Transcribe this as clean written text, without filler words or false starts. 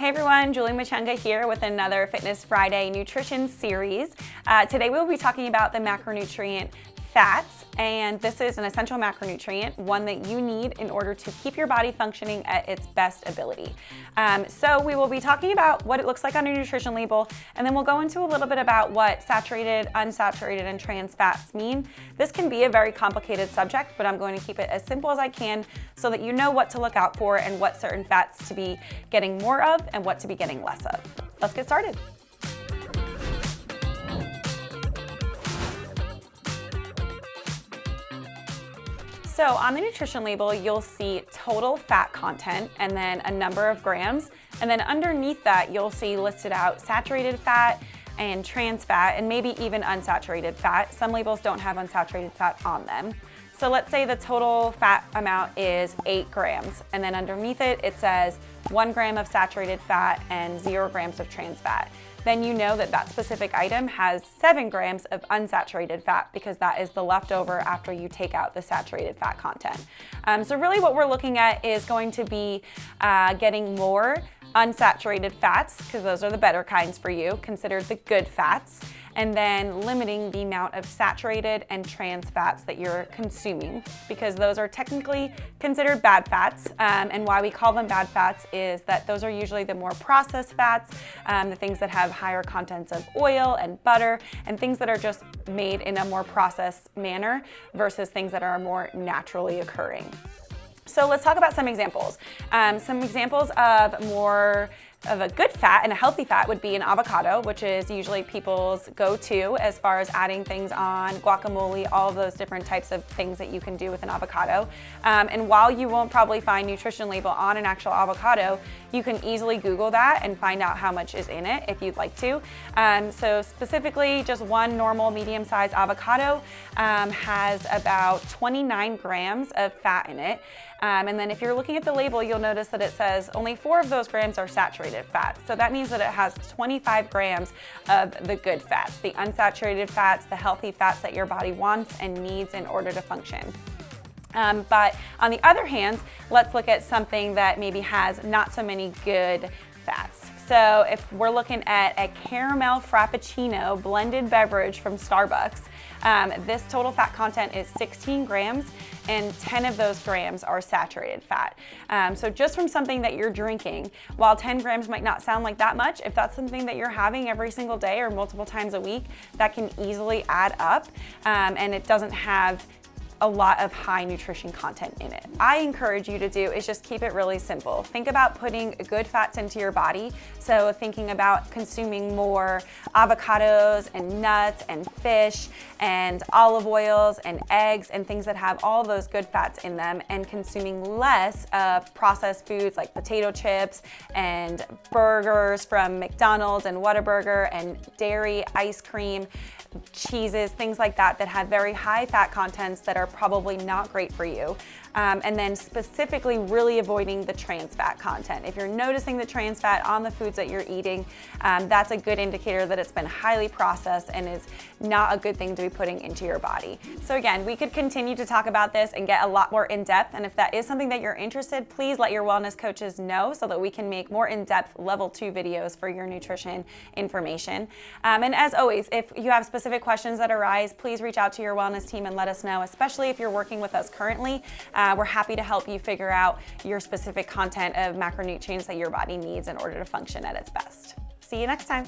Hey everyone, Julie Machunga here with another Fitness Friday nutrition series. Today we'll be talking about the macronutrient fats, and this is an essential macronutrient, one that you need in order to keep your body functioning at its best ability. So we will be talking about what it looks like on a nutrition label, and then we'll go into a little bit about what saturated, unsaturated, and trans fats mean. This can be a very complicated subject, but I'm going to keep it as simple as I can so that you know what to look out for and what certain fats to be getting more of and what to be getting less of. Let's get started. So on the nutrition label, you'll see total fat content and then a number of grams. And then underneath that, you'll see listed out saturated fat and trans fat and maybe even unsaturated fat. Some labels don't have unsaturated fat on them. So let's say the total fat amount is 8 grams. And then underneath it, it says 1 gram of saturated fat and 0 grams of trans fat. Then you know that that specific item has 7 grams of unsaturated fat because that is the leftover after you take out the saturated fat content. So really what we're looking at is going to be getting more unsaturated fats, because those are the better kinds for you, considered the good fats, and then limiting the amount of saturated and trans fats that you're consuming, because those are technically considered bad fats. And why we call them bad fats is that those are usually the more processed fats, the things that have higher contents of oil and butter, and things that are just made in a more processed manner versus things that are more naturally occurring. So let's talk about some examples. Some examples of more of a good fat and a healthy fat would be an avocado, which is usually people's go-to as far as adding things on, guacamole, all of those different types of things that you can do with an avocado. And while you won't probably find nutrition label on an actual avocado, you can easily Google that and find out how much is in it if you'd like to. So specifically, just one normal medium-sized avocado has about 29 grams of fat in it. And then if you're looking at the label, you'll notice that it says only 4 of those grams are saturated fat. So that means that it has 25 grams of the good fats, the unsaturated fats, the healthy fats that your body wants and needs in order to function. But on the other hand, let's look at something that maybe has not so many good fats. So if we're looking at a caramel frappuccino blended beverage from Starbucks, this total fat content is 16 grams and 10 of those grams are saturated fat. So just from something that you're drinking, while 10 grams might not sound like that much, if that's something that you're having every single day or multiple times a week, that can easily add up, and it doesn't have a lot of high nutrition content in it. I encourage you to do is just keep it really simple. Think about putting good fats into your body. So thinking about consuming more avocados and nuts and fish and olive oils and eggs and things that have all those good fats in them, and consuming less of processed foods like potato chips and burgers from McDonald's and Whataburger and dairy, ice cream, cheeses, things like that that have very high fat contents that are probably not great for you. And then specifically really avoiding the trans fat content. If you're noticing the trans fat on the foods that you're eating, that's a good indicator that it's been highly processed and is not a good thing to be putting into your body. So again, we could continue to talk about this and get a lot more in depth. And if that is something that you're interested, please let your wellness coaches know so that we can make more in-depth level 2 videos for your nutrition information. And as always, if you have specific questions that arise, please reach out to your wellness team and let us know, especially if you're working with us currently. We're happy to help you figure out your specific content of macronutrients that your body needs in order to function at its best. See you next time.